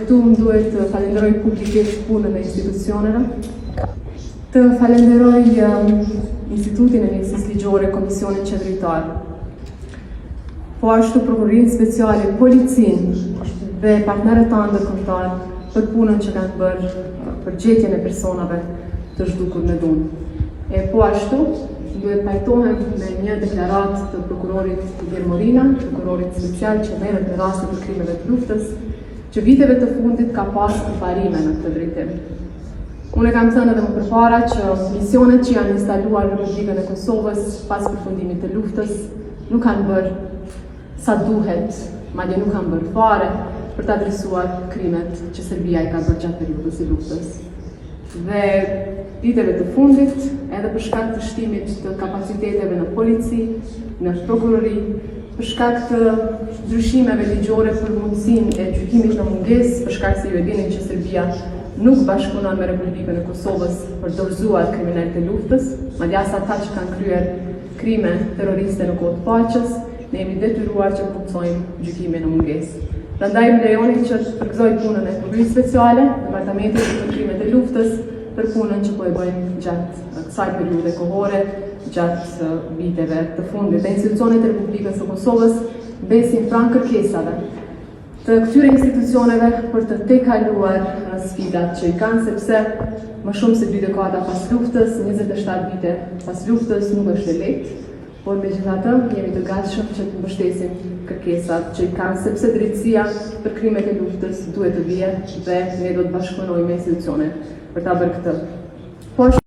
Këtu më duhet të falenderoj publikisht punën e institucioneve, të falenderoj Institutin e Mjekësisë Ligjore, Komisionin Qendror, po ashtu Prokurorinë Speciale, Policinë dhe partnerët tanë ndërkombëtar për punën që kanë bërë për gjetjen e personave të zhdukur në dhunë. E po ashtu, duhet pajtohem me një deklaratë të prokurorit Ilir Morina, prokurorit special që merret me raste të krimeve të luftës, që viteve të fundit ka pas parime në këtë drejtim. Unë kam thënë edhe më përpara që misionet që janë instaluar në Republikën e Kosovës pas përfundimit të luftës nuk kanë bërë sa duhet, madje nuk kanë bërë fare për të adresuar krimet që Serbia i ka bërë gjatë periudhës së luftës. Dhe viteve të fundit, edhe për shkak të shtimit të kapaciteteve në polici, në prokurori, për shkak të ndryshimeve ligjore për mundësinë e gjykimit në mungesë, për shkak se ju e dini që Serbia nuk bashkëpunon me Republikën e Kosovës për dorëzuar kriminalët e luftës, madje as ata që kanë kryer krime terroriste në kohë të paqes, ne jemi detyruar që kuptojmë gjykimin në mungesë. Prandaj më lejoni që të përgëzoj punën e Prokurorisë Speciale, Departamentit për krimet e luftës, për punën që po e bëjmë gjatë kësaj periudhe kohore, gjatë viteve të fundit. Dhe institucionet e Republikës së Kosovës besin pranë kërkesave të këtyre institucioneve për të tejkaluar sfidat që i kanë, sepse më shumë se 2 dekada pas luftës, 27 vite pas luftës nuk është e lehtë, por megjithatë jemi të gatshëm që të mbështesim kërkesat që i kanë, sepse drejtësia për krimet e luftës duhet të vijë dhe ne do të bashkëpunojmë me institucionet për ta bërë këtë.